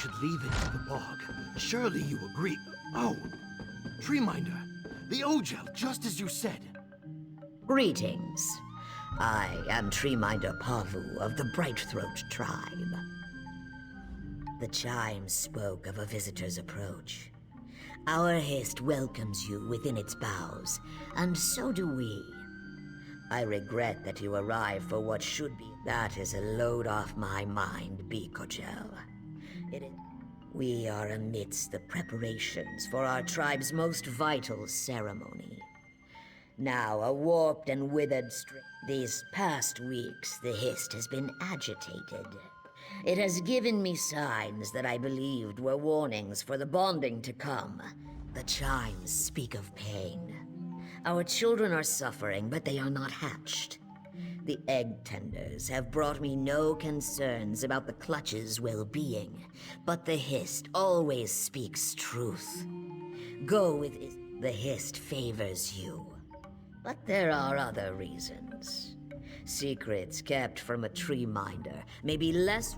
should leave it to the bog. Surely you agree. Oh, Treeminder, the Ogel, just as you said. Greetings. I am Treeminder Pavu of the Brightthroat tribe. The chimes spoke of a visitor's approach. Our haste welcomes you within its boughs, and so do we. I regret that you arrive for what should be. That is a load off my mind, Bikojel. We are amidst the preparations for our tribe's most vital ceremony. Now a warped and withered string. These past weeks, the Hist has been agitated. It has given me signs that I believed were warnings for the bonding to come. The chimes speak of pain. Our children are suffering, but they are not hatched. The egg tenders have brought me no concerns about the clutch's well-being, but the Hist always speaks truth. Go with it. The Hist favors you. But there are other reasons. Secrets kept from a Treeminder may be less...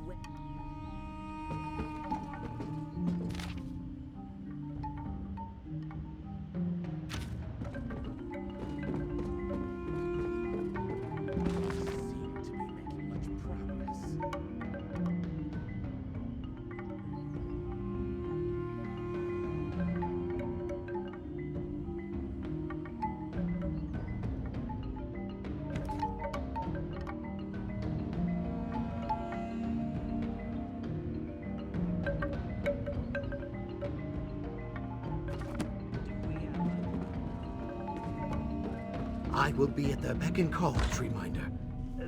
I will be at the beck and call, Treeminder.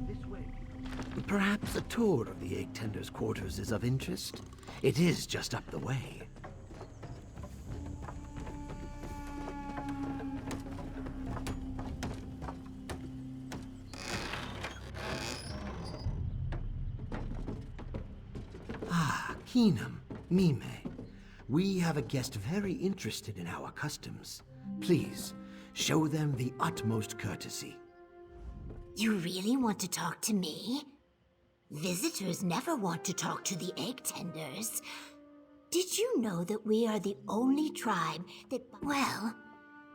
This way. Perhaps a tour of the Egg Tender's quarters is of interest? It is just up the way. Ah, Keenum, Mime. We have a guest very interested in our customs. Please, show them the utmost courtesy. You really want to talk to me? Visitors never want to talk to the egg tenders. Did you know that we are the only tribe that... Well,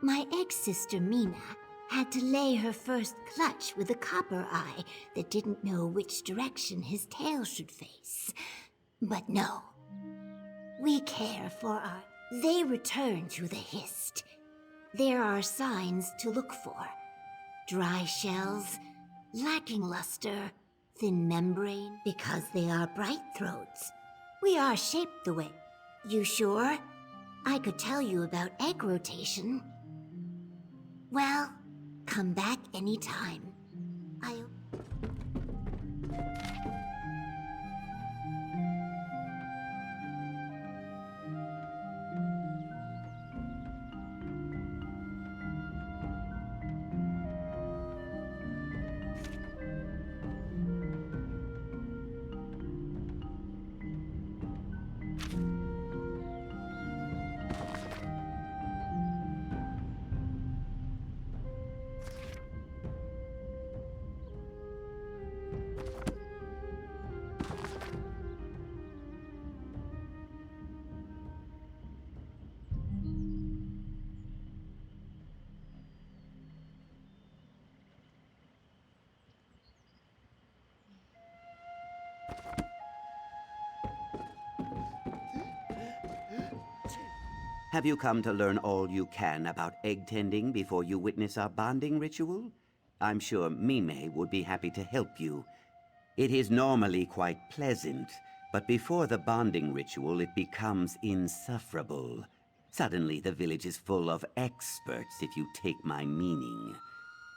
my egg sister Mina had to lay her first clutch with a copper eye that didn't know which direction his tail should face. But no, we care for our... They return to the Hist. There are signs to look for. Dry shells, lacking luster, thin membrane, because they are bright throats. We are shaped the way. You sure? I could tell you about egg rotation. Well, come back anytime. I'll... Have you come to learn all you can about egg tending before you witness our bonding ritual? I'm sure Mime would be happy to help you. It is normally quite pleasant, but before the bonding ritual it becomes insufferable. Suddenly the village is full of experts, if you take my meaning.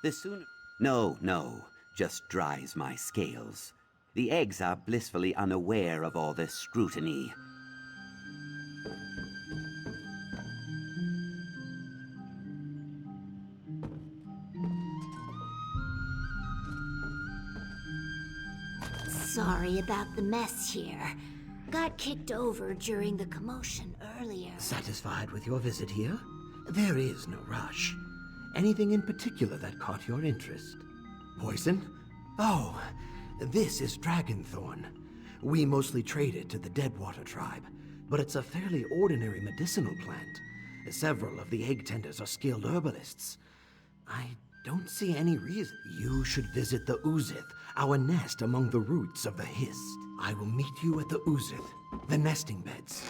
The sooner... No, just dries my scales. The eggs are blissfully unaware of all this scrutiny. Sorry about the mess here. Got kicked over during the commotion earlier. Satisfied with your visit here? There is no rush. Anything in particular that caught your interest? Poison? Oh, this is Dragonthorn. We mostly trade it to the Deadwater tribe, but it's a fairly ordinary medicinal plant. Several of the egg tenders are skilled herbalists. I don't see any reason. You should visit the Uzith, our nest among the roots of the Hist. I will meet you at the Uzith, the nesting beds.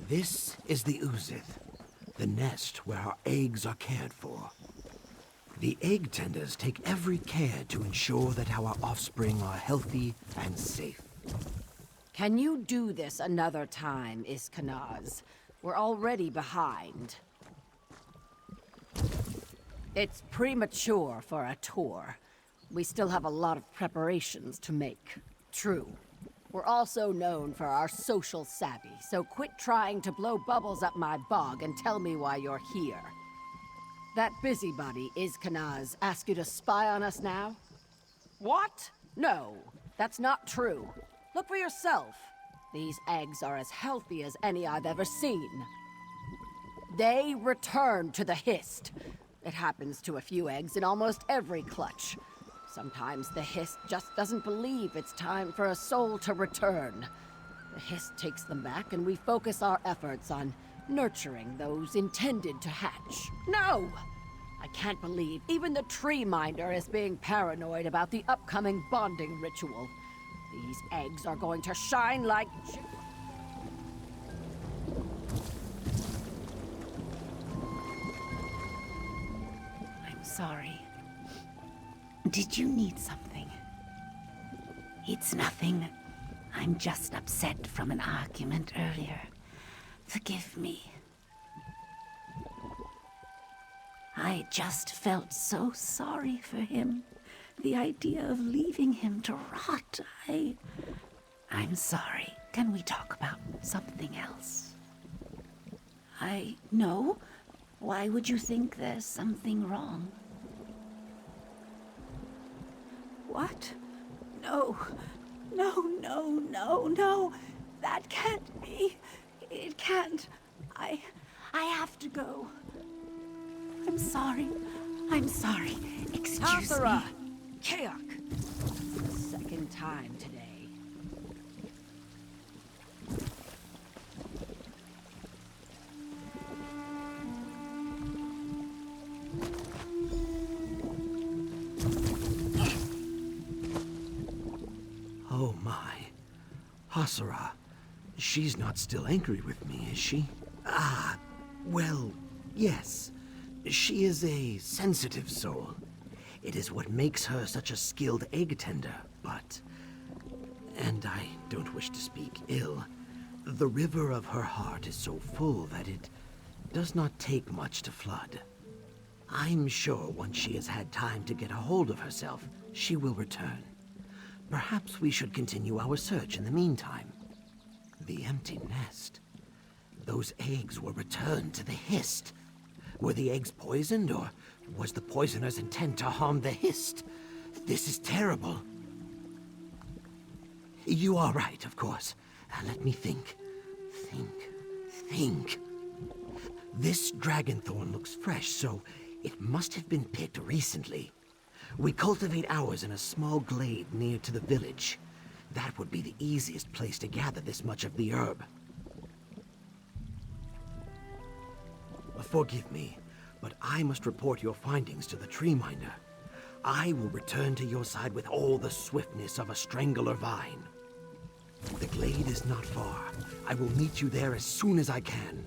This is the Uzith, the nest where our eggs are cared for. The egg tenders take every care to ensure that our offspring are healthy and safe. Can you do this another time, Iskanaz? We're already behind. It's premature for a tour. We still have a lot of preparations to make. True. We're also known for our social savvy, so quit trying to blow bubbles up my bog and tell me why you're here. That busybody, Iskanaz, ask you to spy on us now? What? No, that's not true. Look for yourself. These eggs are as healthy as any I've ever seen. They return to the Hist. It happens to a few eggs in almost every clutch. Sometimes the Hist just doesn't believe it's time for a soul to return. The Hist takes them back, and we focus our efforts on nurturing those intended to hatch. No! I can't believe even the tree minder is being paranoid about the upcoming bonding ritual. These eggs are going to shine like... I'm sorry. Did you need something? It's nothing. I'm just upset from an argument earlier. Forgive me. I just felt so sorry for him. The idea of leaving him to rot, I'm sorry. Can we talk about something else? No. Why would you think there's something wrong? What? No. No. That can't be. It can't. I have to go. I'm sorry. Excuse Hathara! me. Kayak! Second time today. Oh my. Hasara. She's not still angry with me, is she? Ah, well, yes. She is a sensitive soul. It is what makes her such a skilled egg tender, but... And I don't wish to speak ill. The river of her heart is so full that it does not take much to flood. I'm sure once she has had time to get a hold of herself, she will return. Perhaps we should continue our search in the meantime. The empty nest. Those eggs were returned to the Hist. Were the eggs poisoned, or was the poisoner's intent to harm the Hist? This is terrible. You are right, of course. Let me think. Think. This dragonthorn looks fresh, so it must have been picked recently. We cultivate ours in a small glade near to the village. That would be the easiest place to gather this much of the herb. Forgive me, but I must report your findings to the tree minder. I will return to your side with all the swiftness of a strangler vine. The glade is not far. I will meet you there as soon as I can.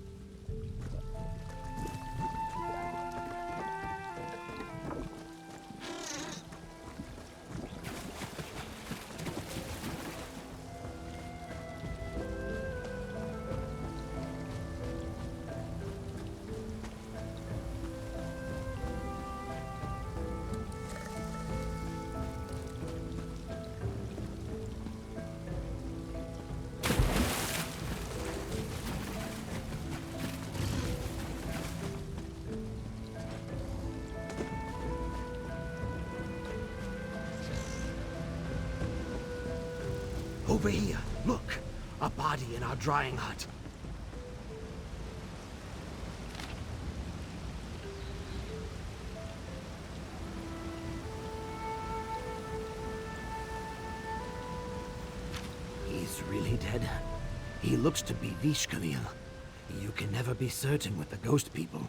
Over here, look. A body in our drying hut. He's really dead. He looks to be Vishkalil. You can never be certain with the ghost people.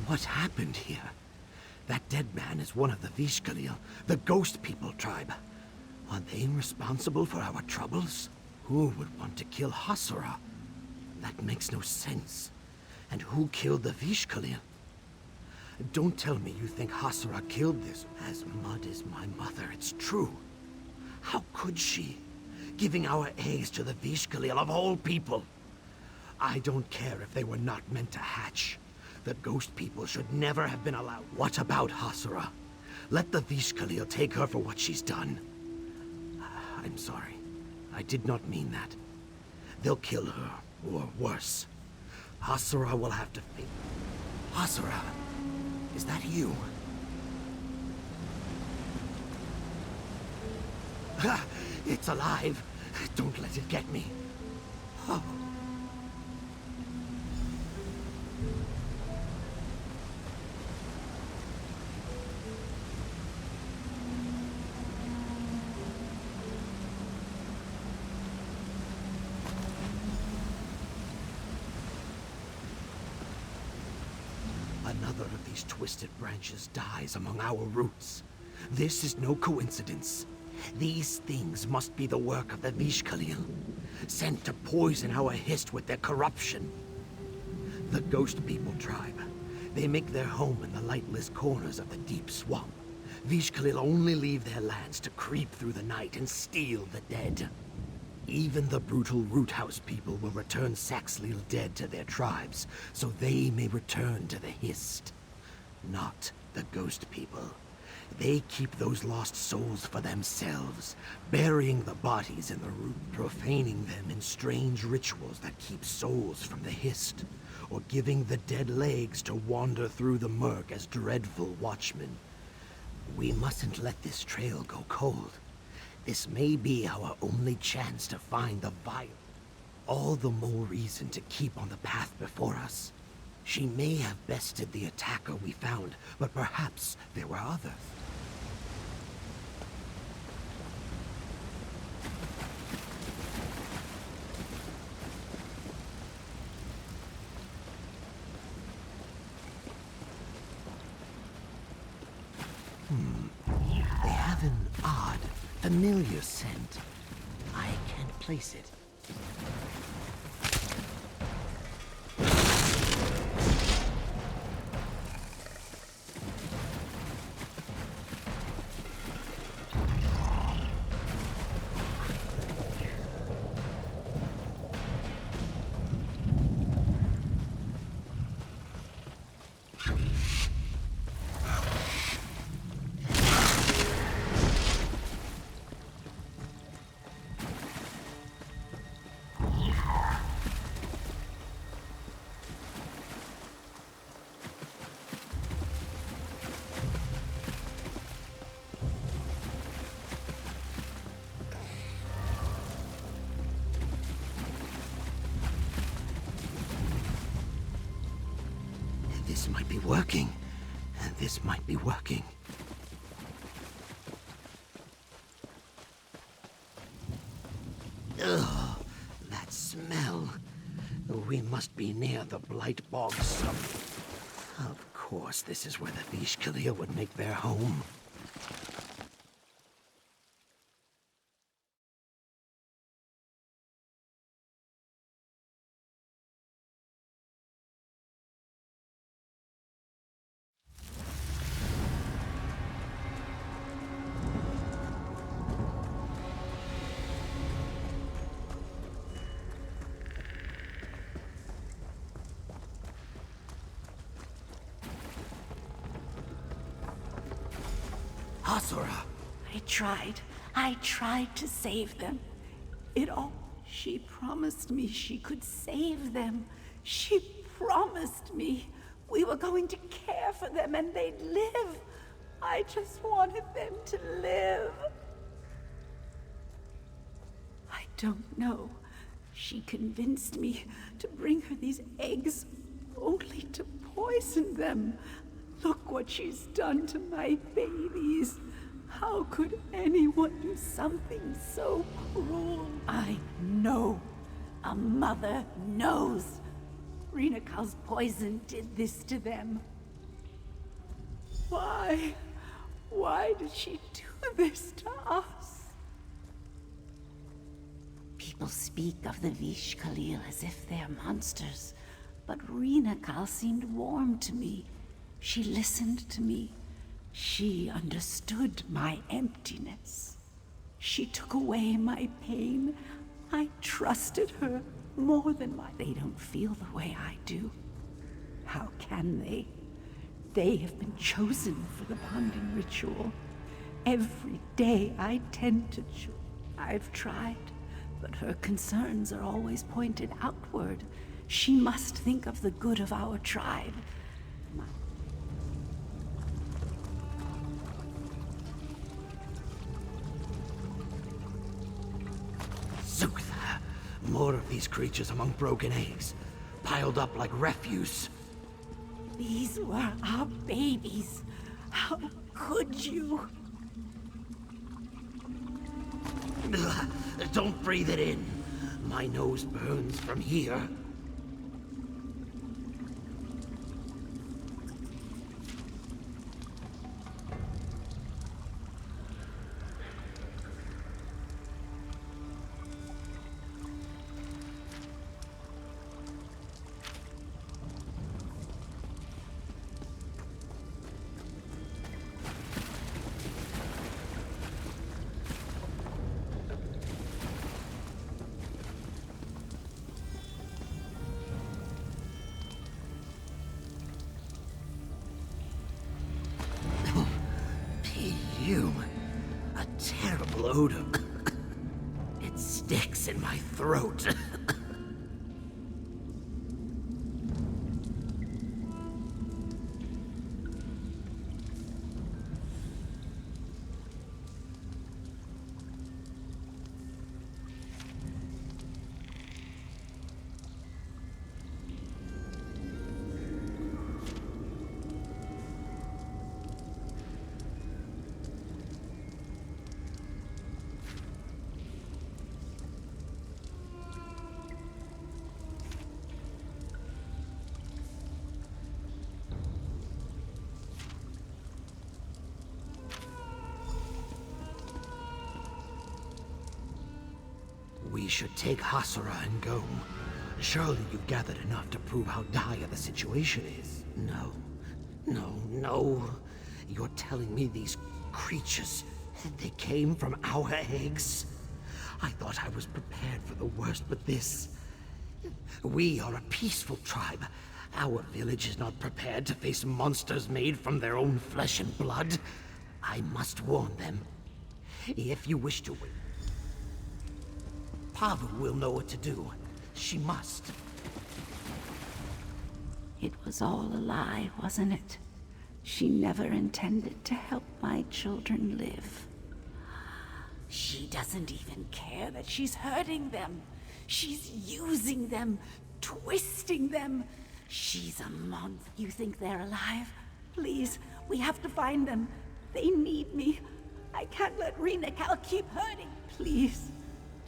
What happened here? That dead man is one of the Vishkalil, the ghost people tribe. Are they responsible for our troubles? Who would want to kill Hasura? That makes no sense. And who killed the Vishkalil? Don't tell me you think Hasura killed this. As mud is my mother, it's true. How could she? Giving our eggs to the Vishkalil of all people. I don't care if they were not meant to hatch. The ghost people should never have been allowed. What about Hasura? Let the Vishkalil take her for what she's done. I'm sorry. I did not mean that. They'll kill her, or worse. Hasura will have to face... Hasura, is that you? It's alive. Don't let it get me. Oh. Another of these twisted branches dies among our roots. This is no coincidence. These things must be the work of the Vishkalil, sent to poison our hist with their corruption. The Ghost People tribe. They make their home in the lightless corners of the deep swamp. Vishkalil only leave their lands to creep through the night and steal the dead. Even the brutal Root House people will return Saxleel dead to their tribes, so they may return to the Hist. Not the Ghost People. They keep those lost souls for themselves, burying the bodies in the root, profaning them in strange rituals that keep souls from the Hist, or giving the dead legs to wander through the murk as dreadful watchmen. We mustn't let this trail go cold. This may be our only chance to find the vial. All the more reason to keep on the path before us. She may have bested the attacker we found, but perhaps there were others. They have an odd, familiar scent. I can't place it. This might be working. This might be working. Ugh, that smell. We must be near the Blight Bogs. Of course, this is where the Vishkalia would make their home. Asura! I tried to save them. She promised me she could save them. She promised me we were going to care for them and they'd live. I just wanted them to live. I don't know. She convinced me to bring her these eggs only to poison them. Look what she's done to my babies. How could anyone do something so cruel? I know. A mother knows. Rinakal's poison did this to them. Why? Why did she do this to us? People speak of the Vish Khalil as if they're monsters, but Rinakal seemed warm to me. She listened to me. She understood my emptiness. She took away my pain. I trusted her more than They don't feel the way I do. How can they? They have been chosen for the bonding ritual. Every day I tend to I've tried, but her concerns are always pointed outward. She must think of the good of our tribe. Zutha! More of these creatures among broken eggs, piled up like refuse. These were our babies. How could you? Ugh, don't breathe it in. My nose burns from here. A terrible odor. It sticks in my throat. We should take Hasura and go. Surely you've gathered enough to prove how dire the situation is. No. You're telling me these creatures, they came from our eggs? I thought I was prepared for the worst, but this... We are a peaceful tribe. Our village is not prepared to face monsters made from their own flesh and blood. I must warn them. If you wish to win, Pavu will know what to do. She must. It was all a lie, wasn't it? She never intended to help my children live. She doesn't even care that she's hurting them. She's using them, twisting them. She's a month. You think they're alive? Please, we have to find them. They need me. I can't let Rena Cal keep hurting. Please,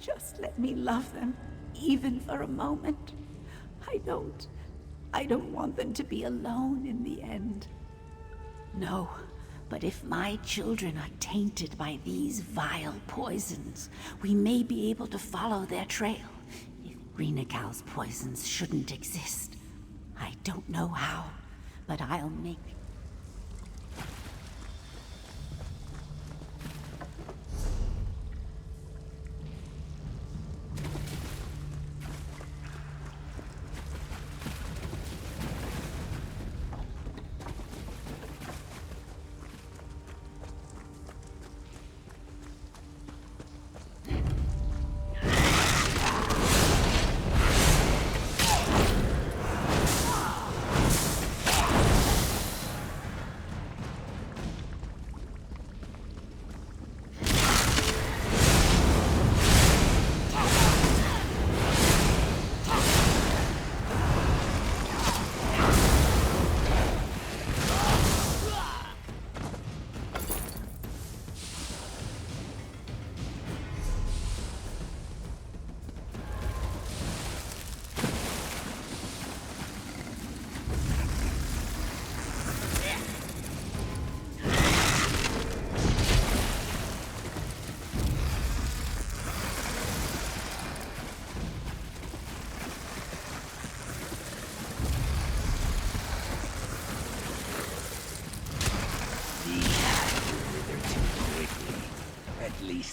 just let me love them, even for a moment. I don't want them to be alone in the end. No, but if my children are tainted by these vile poisons, we may be able to follow their trail. If Rena Cal's poisons shouldn't exist, I don't know how, but I'll make...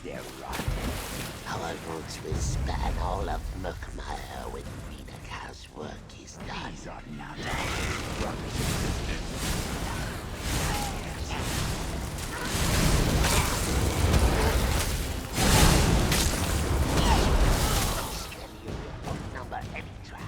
They're rotten. Our roots will span all of Murkmire when Rena Cal's work is done. These are not Outnumber any tribe.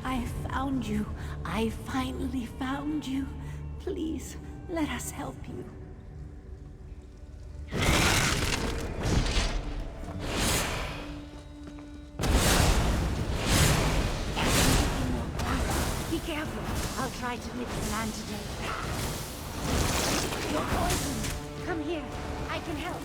I found you. I finally found you. Please, let us help you. Be careful. I'll try to mix an antidote. You're poisoned. Come here. I can help.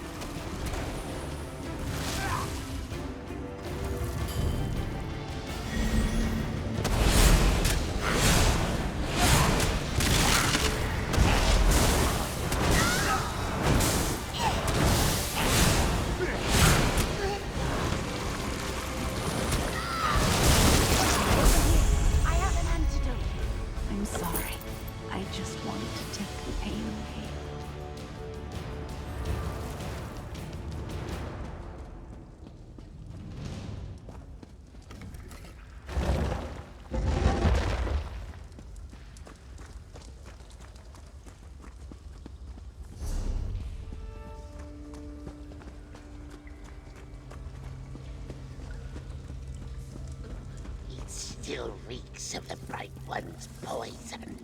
Still reeks of the Bright One's poison.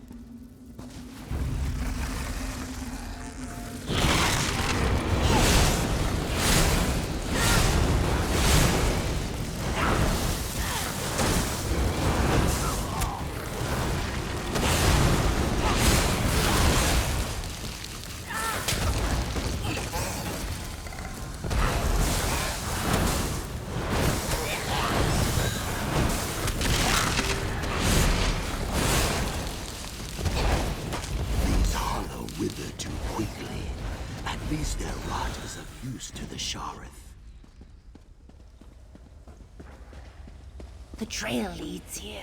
The trail leads here.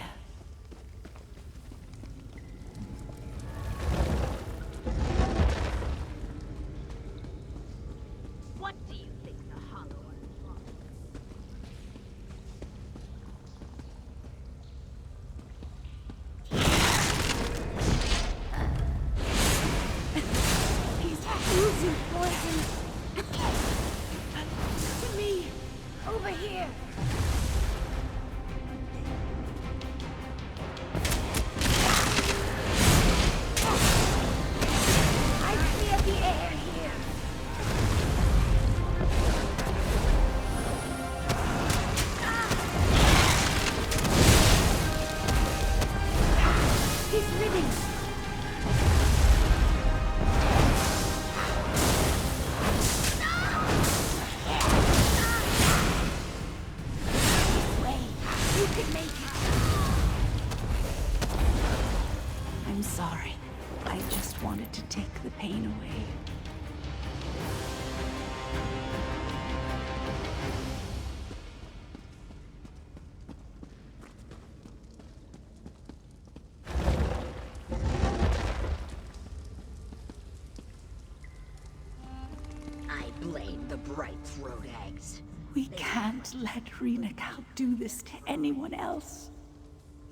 What do you think the Hollow are? He's oozing poison. To me, over here. I clear the air here. He's living. This way. You can make it. I'm sorry. I just wanted to take the pain away. I blame the bright throat eggs. We can't let Renakal do this to anyone else.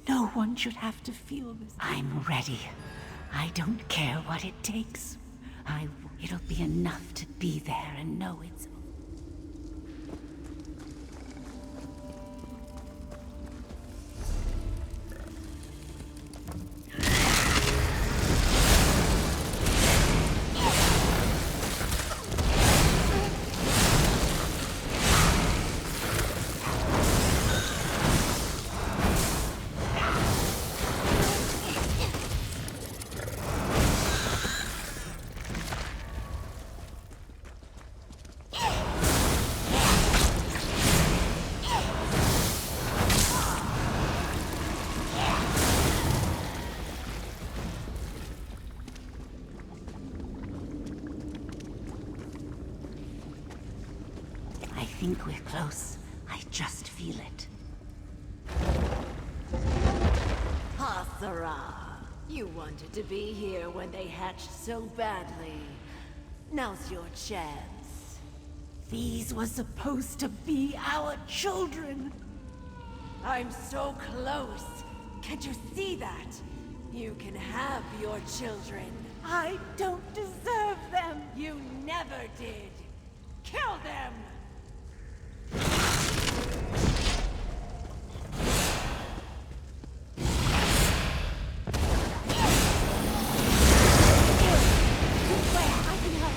No one should have to feel this. I'm ready. I don't care what it takes. It'll be enough to be there and know it's... I think we're close. I just feel it. Hathara, you wanted to be here when they hatched so badly. Now's your chance. These were supposed to be our children. I'm so close. Can't you see that? You can have your children. I don't deserve them. You never did. Kill them! I can help.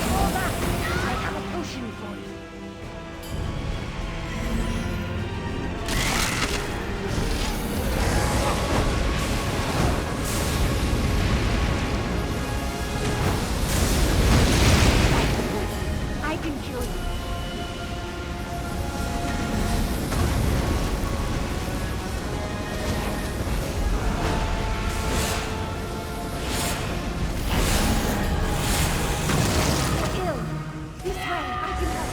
Hold on. I have a potion for you. I can cure you. You're ill. This way, I can help.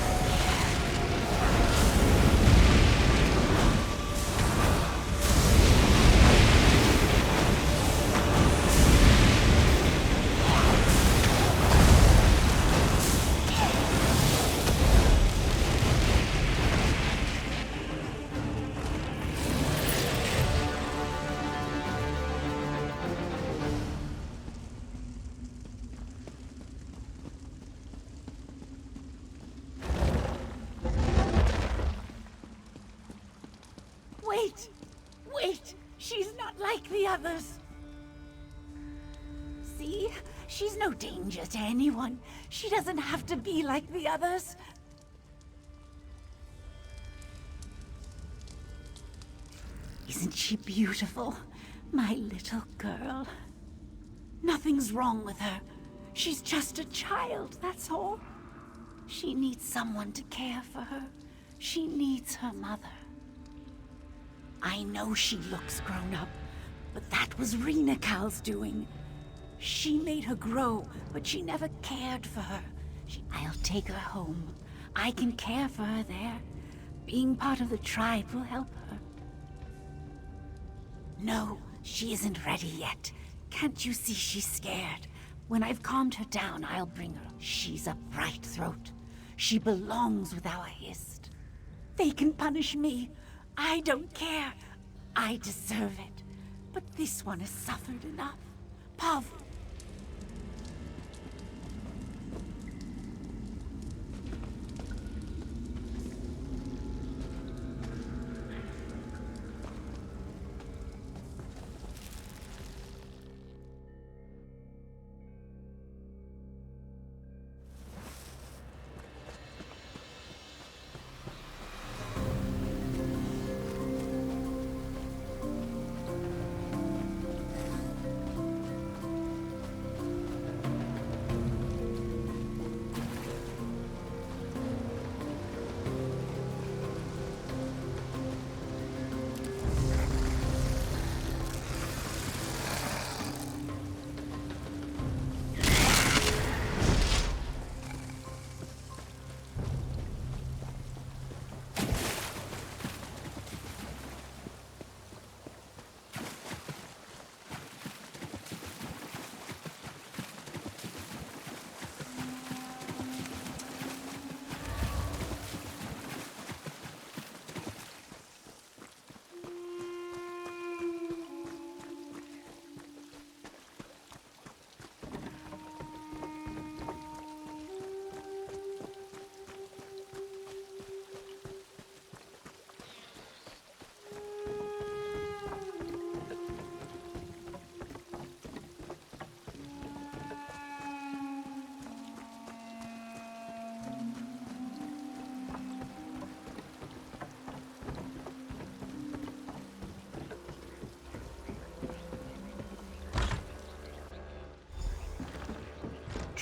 Wait! Wait! She's not like the others! See? She's no danger to anyone. She doesn't have to be like the others. Isn't she beautiful? My little girl. Nothing's wrong with her. She's just a child, that's all. She needs someone to care for her. She needs her mother. I know she looks grown up, But that was Rena Cal's doing. She made her grow, but she never cared for her. I'll take her home. I can care for her there. Being part of the tribe will help her. No, she isn't ready yet. Can't you see she's scared? When I've calmed her down, I'll bring her. She's a bright throat. She belongs with our Hist. They can punish me. I don't care. I deserve it. But this one has suffered enough. Pav.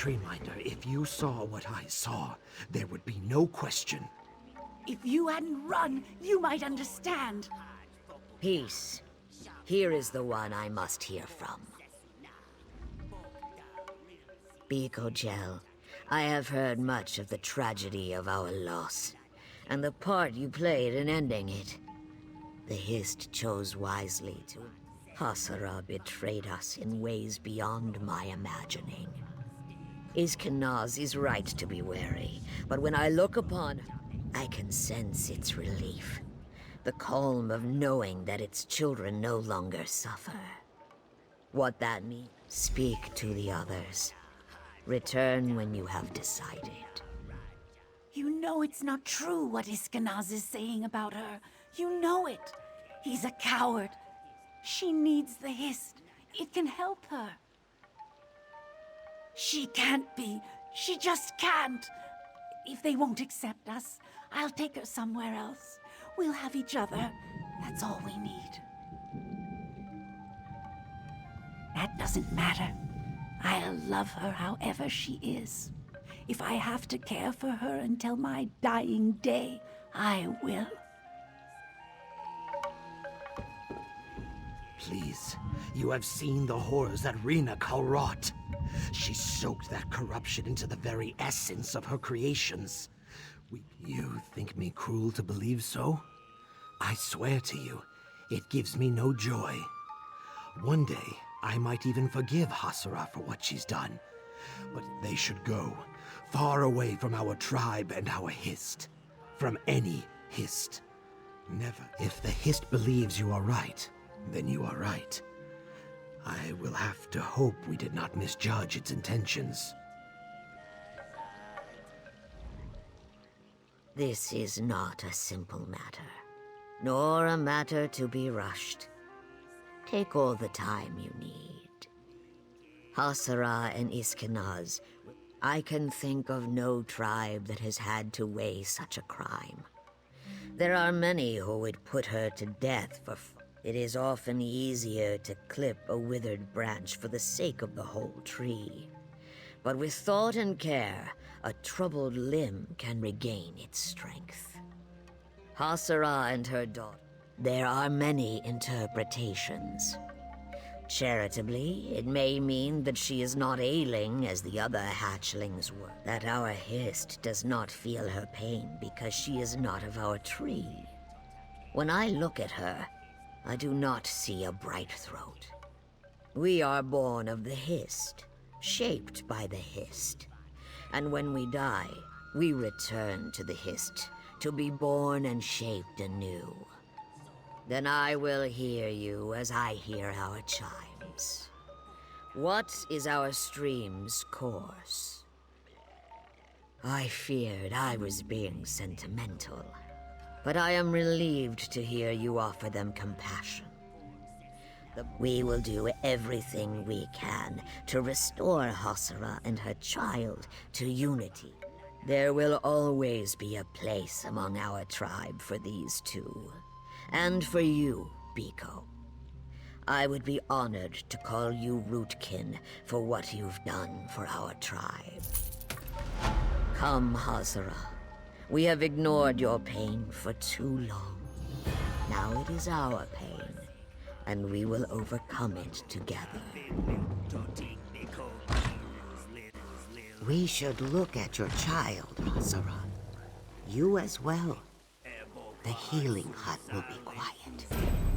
Treeminder, if you saw what I saw, there would be no question. If you hadn't run, you might understand. Peace. Here is the one I must hear from. Biko Gel, I have heard much of the tragedy of our loss, and the part you played in ending it. The Hist chose wisely to. Hasara betrayed us in ways beyond my imagining. Iskenaz is right to be wary, but when I look upon her, I can sense its relief. The calm of knowing that its children no longer suffer. What that means, speak to the others. Return when you have decided. You know it's not true what Iskenaz is saying about her. You know it. He's a coward. She needs the Hist. It can help her. She can't be. She just can't. If they won't accept us, I'll take her somewhere else. We'll have each other. That's all we need. That doesn't matter. I'll love her however she is. If I have to care for her until my dying day, I will. Please, you have seen the horrors that Rena Cal wrought. She soaked that corruption into the very essence of her creations. You think me cruel to believe so? I swear to you, it gives me no joy. One day, I might even forgive Hasara for what she's done. But they should go, far away from our tribe and our Hist. From any Hist. Never. If the Hist believes you are right, then you are right. I will have to hope we did not misjudge its intentions. This is not a simple matter, nor a matter to be rushed. Take all the time you need. Hasara and Iskenaz, I can think of no tribe that has had to weigh such a crime. There are many who would put her to death for it is often easier to clip a withered branch for the sake of the whole tree. But with thought and care, a troubled limb can regain its strength. Hasara and her daughter. There are many interpretations. Charitably, it may mean that she is not ailing as the other hatchlings were. That our Hist does not feel her pain because she is not of our tree. When I look at her, I do not see a bright throat. We are born of the Hist, shaped by the Hist. And when we die, we return to the Hist to be born and shaped anew. Then I will hear you as I hear our chimes. What is our stream's course? I feared I was being sentimental, but I am relieved to hear you offer them compassion. We will do everything we can to restore Hasara and her child to unity. There will always be a place among our tribe for these two. And for you, Biko. I would be honored to call you Rootkin for what you've done for our tribe. Come, Hasara. We have ignored your pain for too long. Now it is our pain, and we will overcome it together. We should look at your child, Hasara. You as well. The healing hut will be quiet.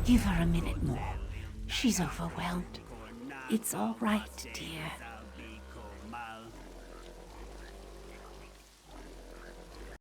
Give her a minute more. She's overwhelmed. It's all right, dear.